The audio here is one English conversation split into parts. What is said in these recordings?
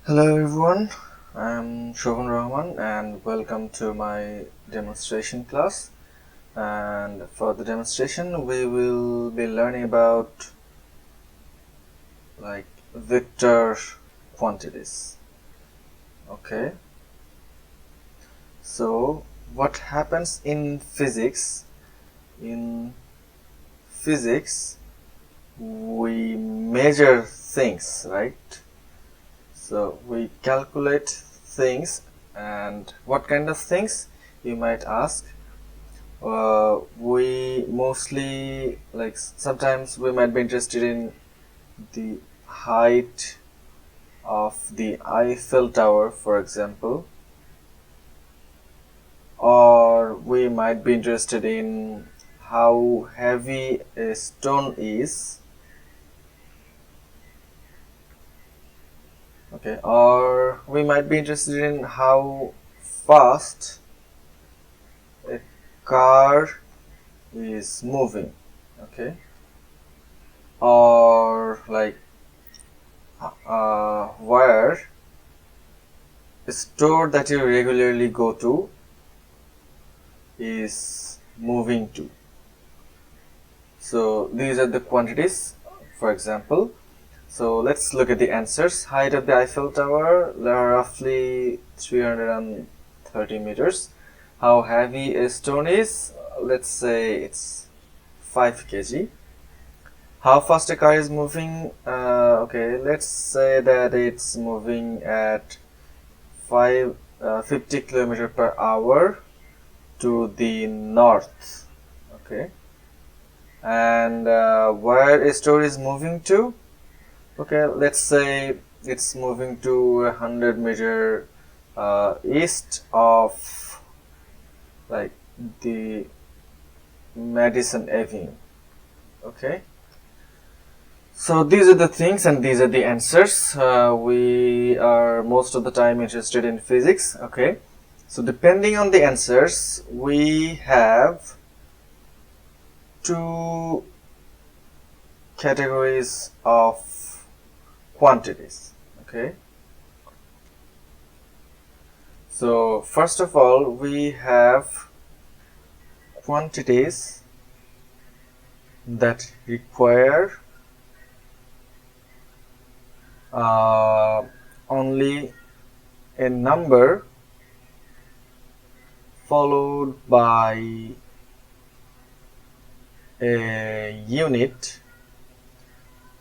Hello everyone, I'm Shovan Rahman and welcome to my demonstration class. And for the demonstration we will be learning about vector quantities. Okay, so what happens in physics? In physics we measure things, right? So we calculate things, and what kind of things, you might ask. We mostly, sometimes we might be interested in the height of the Eiffel Tower, for example, or we might be interested in how heavy a stone is. Okay, or we might be interested in how fast a car is moving. Okay, or where a store that you regularly go to is moving to. So these are the quantities, for example. So let's look at the answers. Height of the Eiffel Tower, roughly 330 meters. How heavy a stone is, let's say it's 5 kg. How fast a car is moving, okay, let's say that it's moving at 50 kilometer per hour to the north. Okay, and where a store is moving to, okay, let's say it's moving to 100 meter east of the Madison Avenue. Okay, so these are the things and these are the answers. We are most of the time interested in physics. Okay, so depending on the answers, we have two categories of quantities. Okay, so first of all, we have quantities that require only a number followed by a unit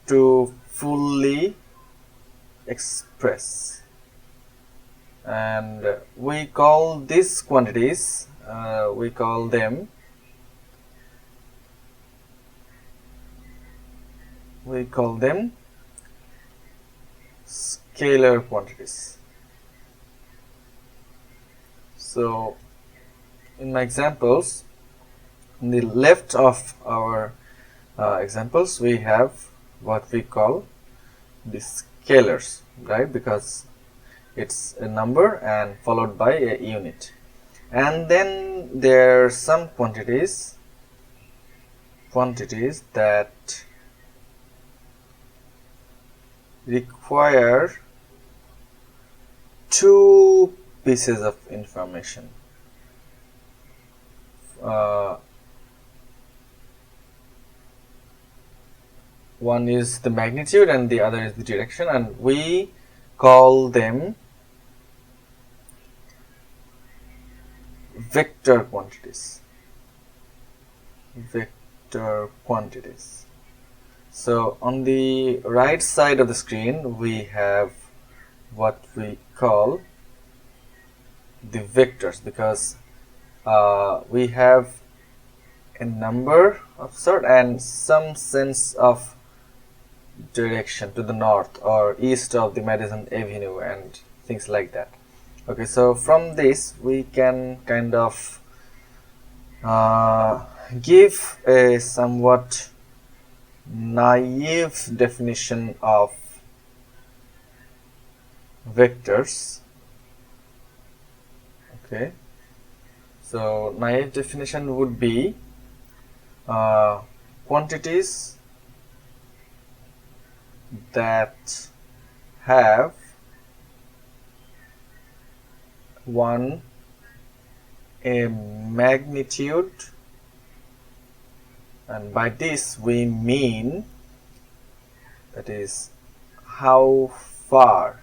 to fully express, and we call these quantities, we call them scalar quantities. So in my examples, on the left of our examples, we have what we call the scalars, right? Because it's a number and followed by a unit. And then there are some quantities that require two pieces of information. One is the magnitude and the other is the direction, and we call them vector quantities. So on the right side of the screen, we have what we call the vectors, because we have a number of sort and some sense of direction to the north or east of the Madison Avenue and things like that. Okay, so from this we can kind of give a somewhat naive definition of vectors. Okay, so naive definition would be quantities that have one a magnitude, and by this we mean that is how far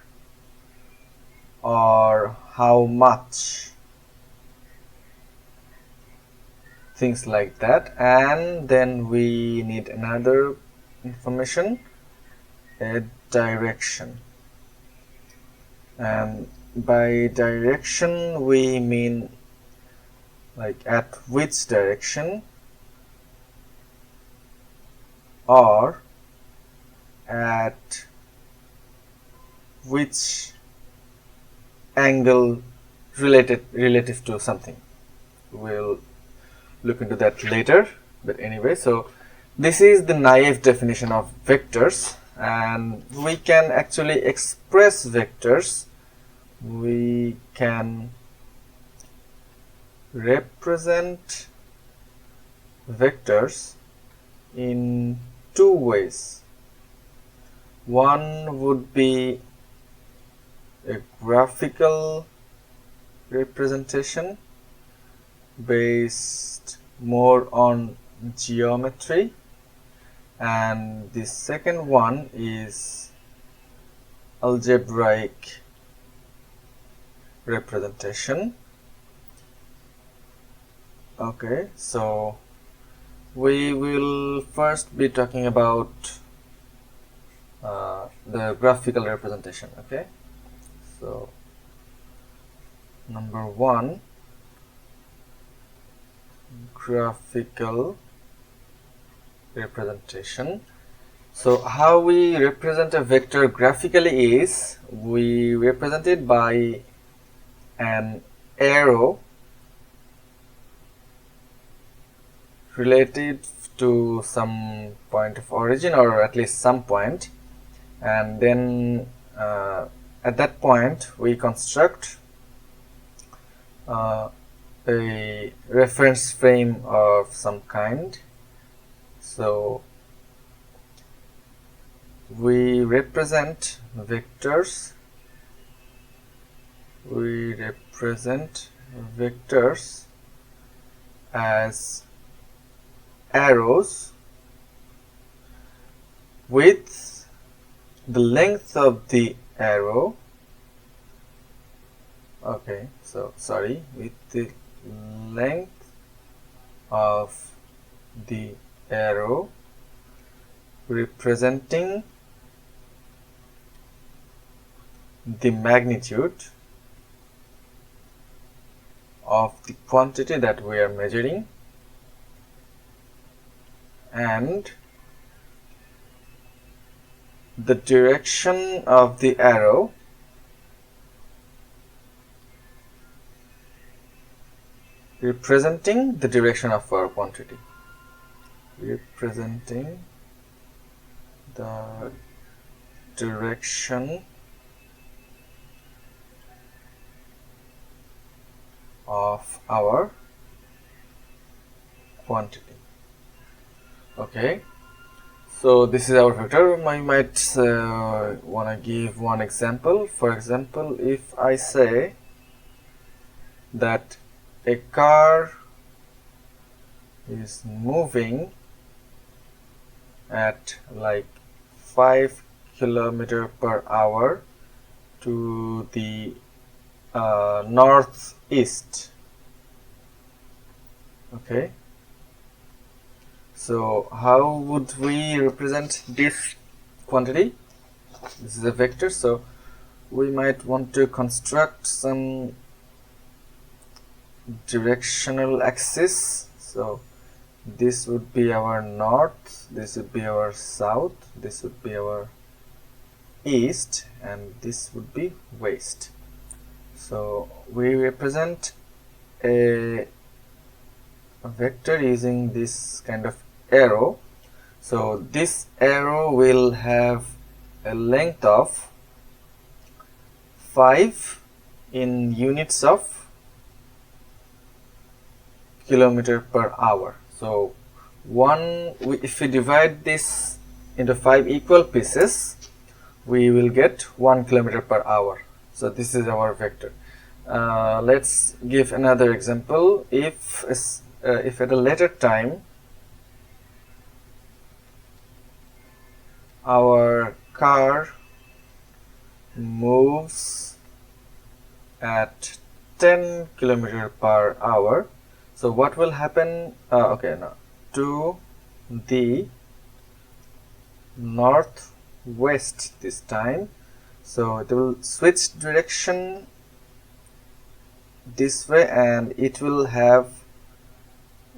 or how much, things like that. And then we need another information, a direction, and by direction we mean like at which direction or at which angle relative to something. We'll look into that later, but anyway, so this is the naive definition of vectors, and we can actually express vectors. We can represent vectors in two ways. One would be a graphical representation based more on geometry, and the second one is algebraic representation. Okay, so we will first be talking about the graphical representation. Okay, so number one, graphical representation. So how we represent a vector graphically is we represent it by an arrow related to some point of origin, or at least some point, and then at that point we construct a reference frame of some kind. So we represent vectors as arrows with the length of the arrow, okay, so sorry, with the length of the arrow representing the magnitude of the quantity that we are measuring, and the direction of the arrow representing the direction of our quantity, representing the direction of our quantity. Okay, so this is our vector. I might want to give one example. For example, if I say that a car is moving at like 5 km/h to the northeast. Okay, so how would we represent this quantity? This is a vector, so we might want to construct some directional axis. So this would be our north, this would be our south, this would be our east, and this would be west. So we represent a vector using this kind of arrow. So this arrow will have a length of 5 in units of km/h. So if we divide this into 5 equal pieces, we will get 1 km/h. So this is our vector. Let's give another example. If at a later time our car moves at 10 kilometer per hour, so what will happen? Okay, now to the northwest this time, so it will switch direction this way and it will have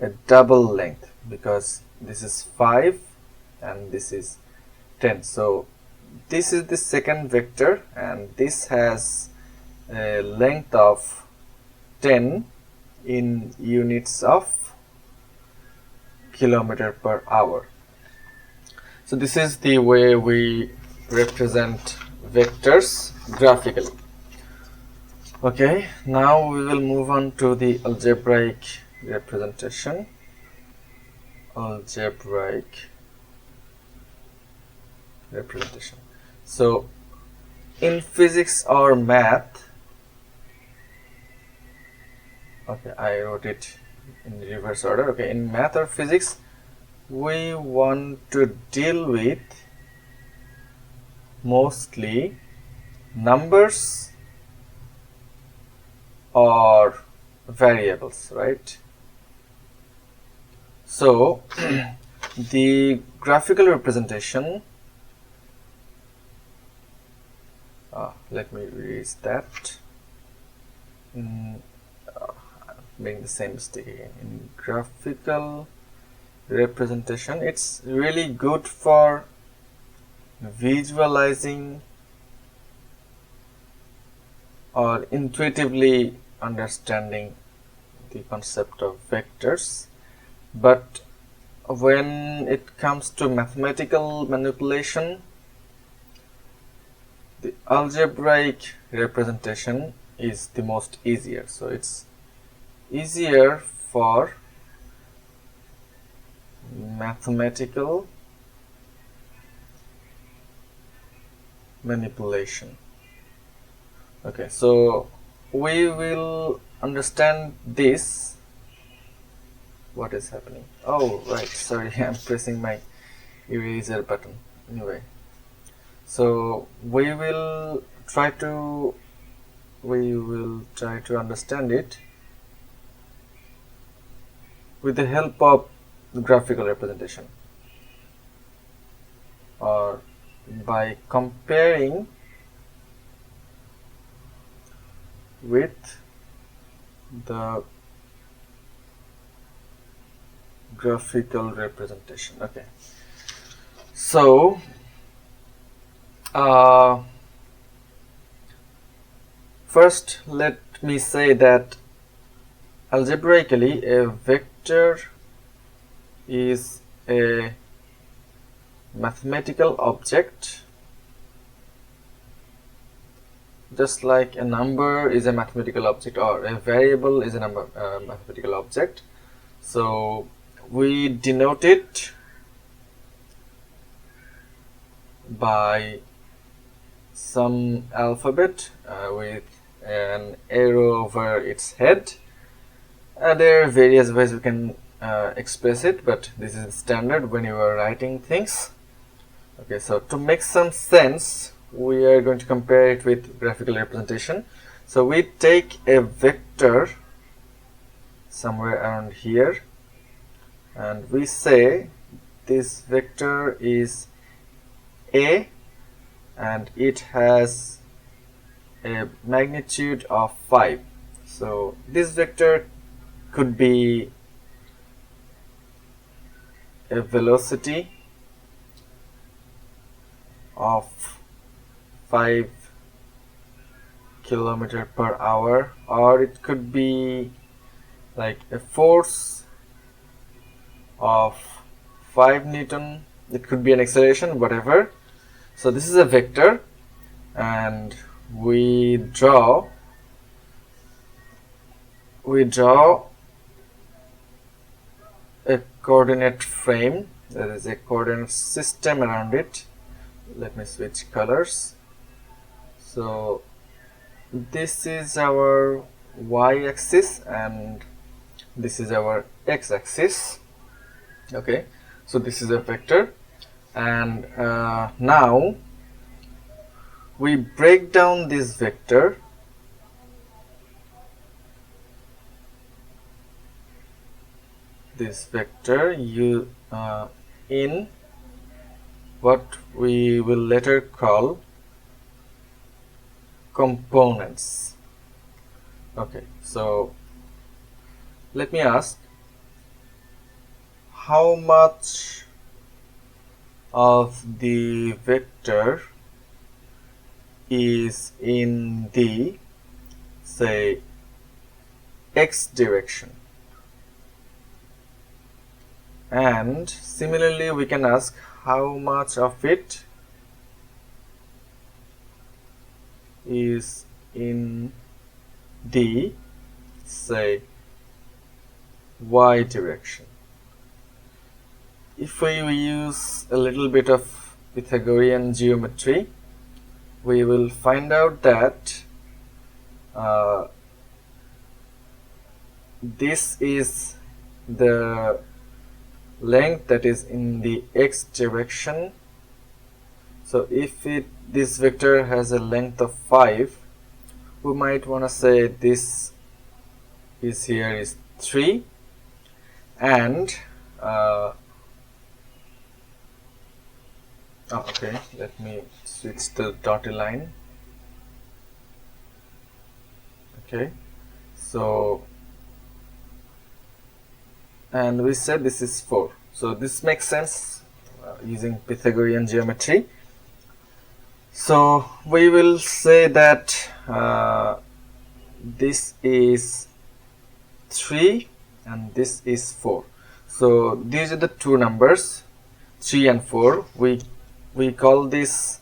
a double length because this is 5 and this is 10. So this is the second vector and this has a length of 10 in units of kilometer per hour. So this is the way we represent vectors graphically. Okay, now we will move on to the algebraic representation. So in physics or math, okay, I wrote it in reverse order. Okay, in math or physics, we want to deal with mostly numbers or variables, right? So the graphical representation, let me erase that. Making the same mistake again. In graphical representation, it's really good for visualizing or intuitively understanding the concept of vectors, but when it comes to mathematical manipulation, the algebraic representation is the most easier. So it's easier for mathematical manipulation. Okay, so we will understand this. What is happening? Oh, right, sorry, I'm pressing my eraser button. Anyway, so we will try to understand it with the help of the graphical representation, or by comparing with the graphical representation. Okay, so first let me say that algebraically a vector is a mathematical object, just like a number is a mathematical object or a variable is a mathematical object. So we denote it by some alphabet with an arrow over its head. There are various ways we can express it, but this is standard when you are writing things. Okay, so to make some sense, we are going to compare it with graphical representation. So we take a vector somewhere around here and we say this vector is A and it has a magnitude of 5. So this vector could be a velocity of 5 kilometer per hour, or it could be like a force of 5 Newton. It could be an acceleration, whatever. So this is a vector and we draw a coordinate frame, there is a coordinate system around it. Let me switch colors. So this is our y-axis and this is our x-axis. Okay, so this is a vector, and now we break down this vector in what we will later call components. Okay, so let me ask, how much of the vector is in the, say, x direction? And similarly we can ask how much of it is in the, say, y direction. If we use a little bit of Pythagorean geometry, we will find out that this is the length that is in the x direction. So if this vector has a length of 5, we might want to say this is here is 3, and okay, let me switch the dotted line. Okay, so, and we said this is 4, so this makes sense using Pythagorean geometry. So we will say that this is 3 and this is 4. So these are the two numbers, 3 and 4. We call this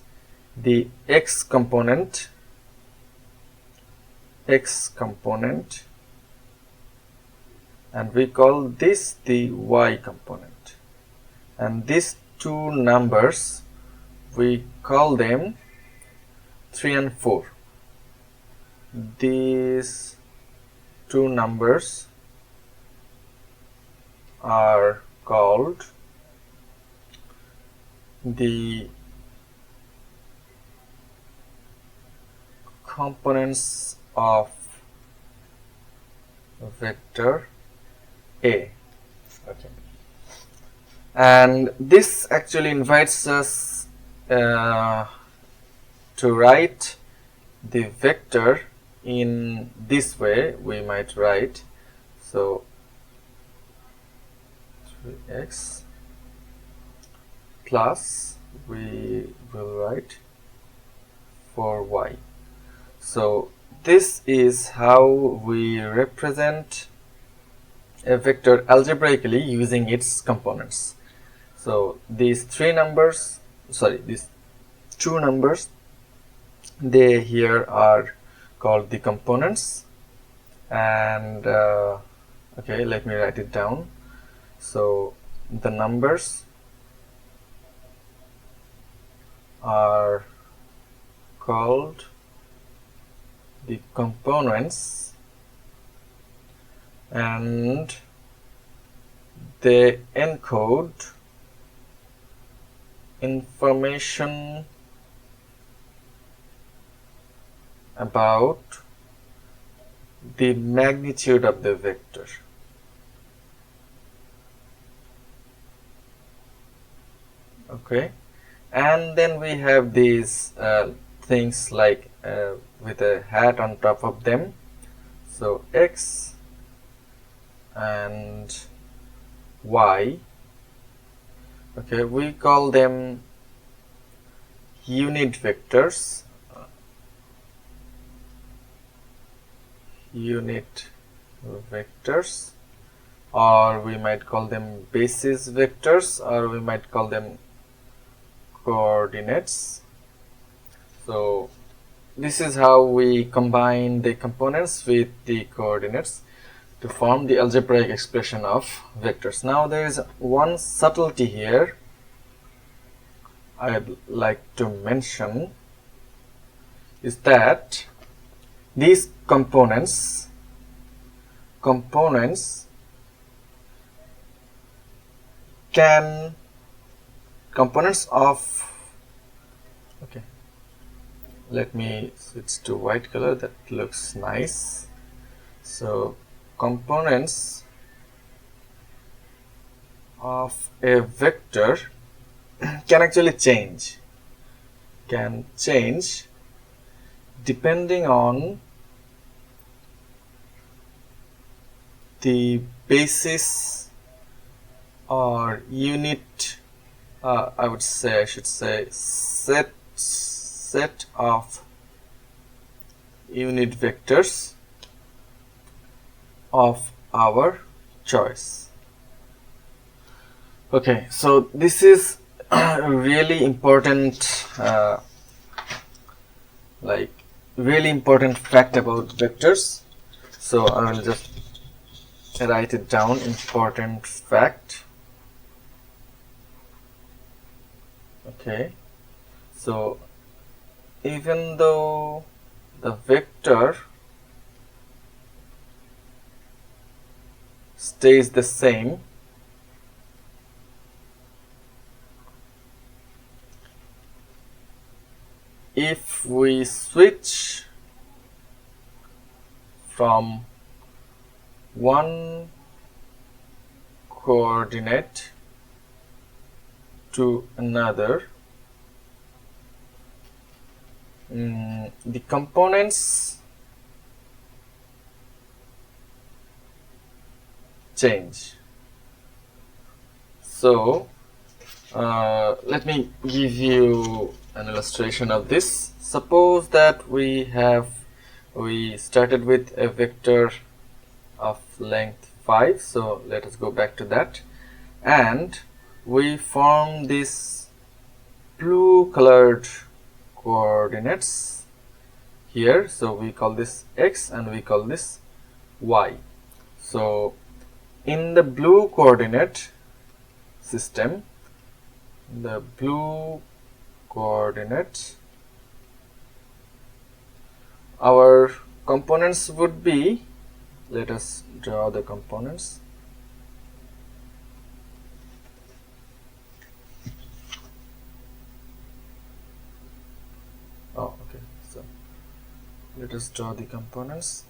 the x component, and we call this the y component. And these two numbers, we call them 3 and 4. These two numbers are called the components of vector A. Okay. And this actually invites us to write the vector in this way. We might write, so 3x plus, we will write 4y. So this is how we represent a vector algebraically using its components. So these two numbers, they here are called the components, and okay, let me write it down. So the numbers are called the components, and they encode information about the magnitude of the vector. Okay, and then we have these things like with a hat on top of them, so x and y. Okay, we call them unit vectors, or we might call them basis vectors, or we might call them coordinates. So this is how we combine the components with the coordinates to form the algebraic expression of vectors. Now there is one subtlety here I'd like to mention, is that these components can components of, okay, let me switch to white color, that looks nice. So components of a vector can actually change depending on the basis or unit, I should say set of unit vectors of our choice. Okay, so this is a really important really important fact about vectors. So I will just write it down, important fact. Okay, so even though the vector stays the same, if we switch from one coordinate to another, the components change. So let me give you an illustration of this. Suppose that we started with a vector of length 5, so let us go back to that, and we form this blue colored coordinates here. So we call this x and we call this y. So in the blue coordinate system, the blue coordinate, our components would be, let us draw the components. Oh, okay, so let us draw the components,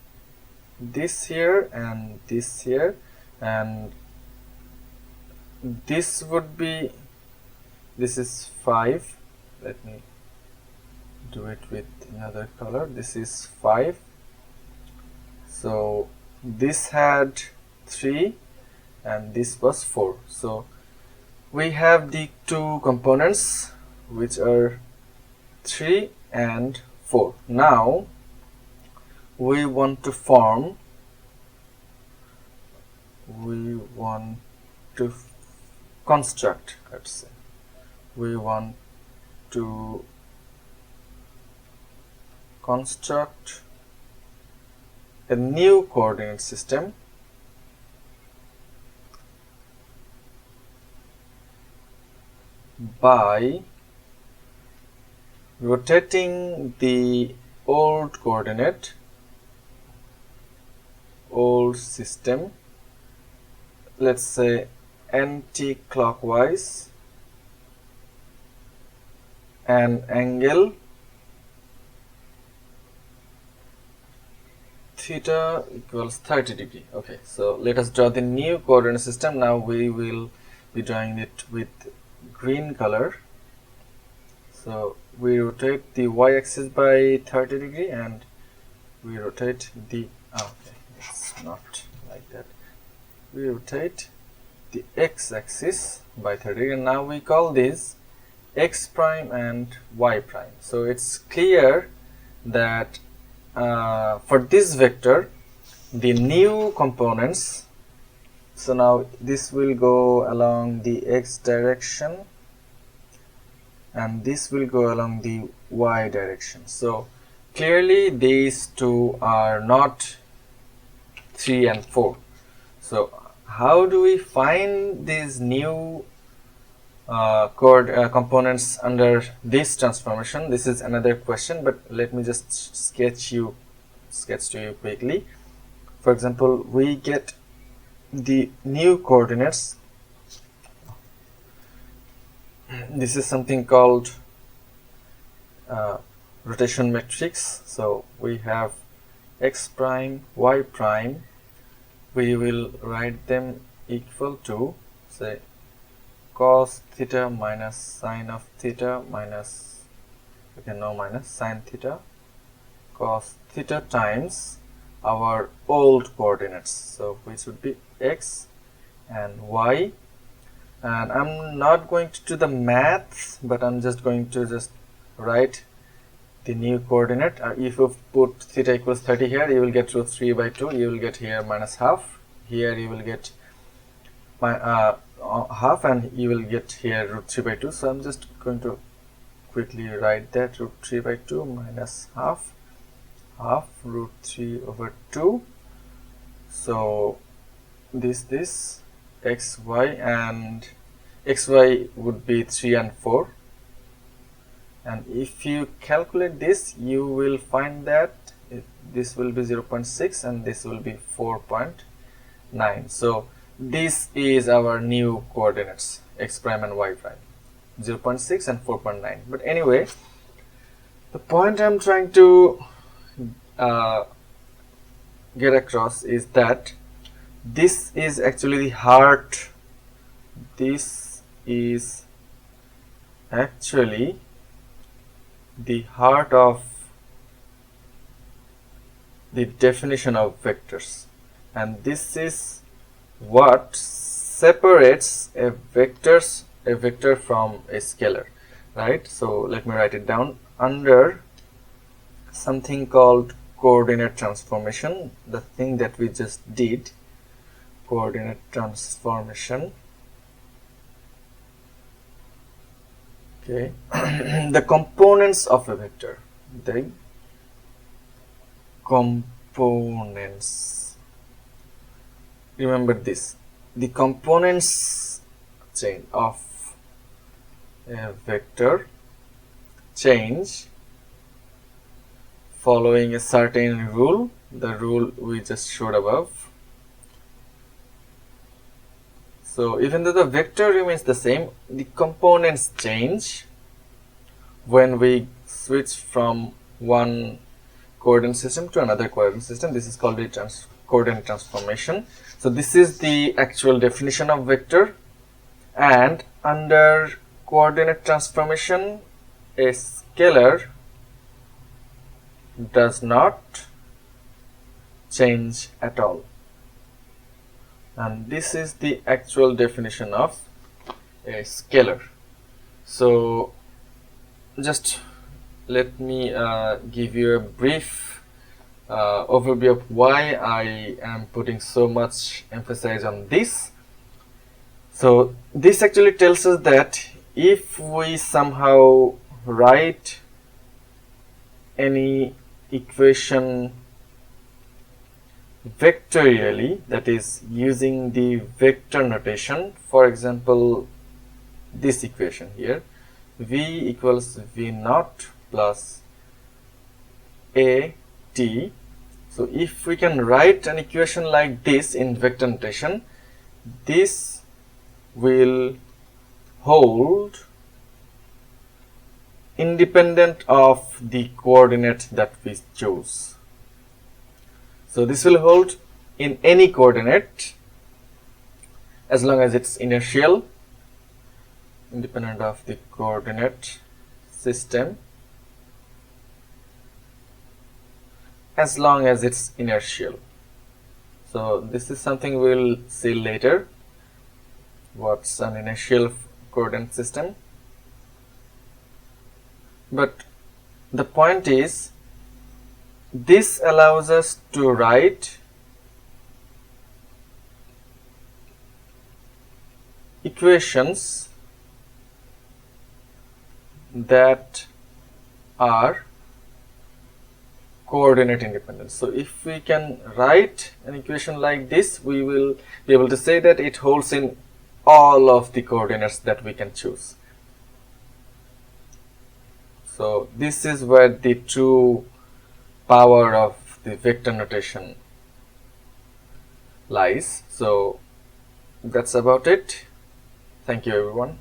this here and this here, and this would be, this is 5, let me do it with another color, this is 5, so this had 3 and this was 4. So we have the two components which are 3 and 4. Now we want to form, we want to construct, let's say, we want to construct a new coordinate system by rotating the old coordinate, old system, let's say anti-clockwise, an angle theta equals 30 degree. Okay, so let us draw the new coordinate system. Now we will be drawing it with green color. So we rotate the y-axis by 30 degree and we rotate the, okay, it's not like that, we rotate the x-axis by 30 degree, and now we call these x prime and y prime. So it's clear that for this vector, the new components, so now this will go along the x direction and this will go along the y direction. So clearly these two are not 3 and 4. So how do we find these new components under this transformation? This is another question, but let me just sketch you sketch to you quickly. For example, we get the new coordinates. This is something called rotation matrix. So we have x prime, y prime. We will write them equal to, say, cos theta minus sine of theta minus, minus sine theta cos theta times our old coordinates, so which would be x and y. And I'm not going to do the maths, but I'm just going to write the new coordinate. If you put theta equals 30 here, you will get root 3 by 2. You will get here minus half. Here you will get half, and you will get here root 3 by 2. So I'm just going to quickly write that root 3 by 2 minus half root 3 over 2. So this xy, and xy would be 3 and 4. And if you calculate this, you will find that this will be 0.6 and this will be 4.9. So this is our new coordinates, x prime and y prime, 0.6 and 4.9. But anyway, the point I'm trying to get across is that this is actually the heart. This is actually the heart of the definition of vectors, and this is what separates a vector from a scalar, right? So let me write it down. Under something called coordinate transformation, the thing that we just did, coordinate transformation, okay. The components of a vector, the components, remember this, the components chain of a vector change following a certain rule, the rule we just showed above. So even though the vector remains the same, the components change when we switch from one coordinate system to another coordinate system. This is called the coordinate transformation. So this is the actual definition of vector, and under coordinate transformation, a scalar does not change at all. And this is the actual definition of a scalar. So just let me give you a brief overview of why I am putting so much emphasis on this. So this actually tells us that if we somehow write any equation vectorially, that is using the vector notation, for example this equation here, v equals v naught plus a t. So if we can write an equation like this in vector notation, this will hold independent of the coordinate that we chose. So this will hold in any coordinate as long as it's inertial, independent of the coordinate system, as long as it's inertial. So this is something we'll see later, what's an inertial coordinate system. But the point is, this allows us to write equations that are coordinate independent. So if we can write an equation like this, we will be able to say that it holds in all of the coordinates that we can choose. So this is where the true power of the vector notation lies. So that's about it. Thank you everyone.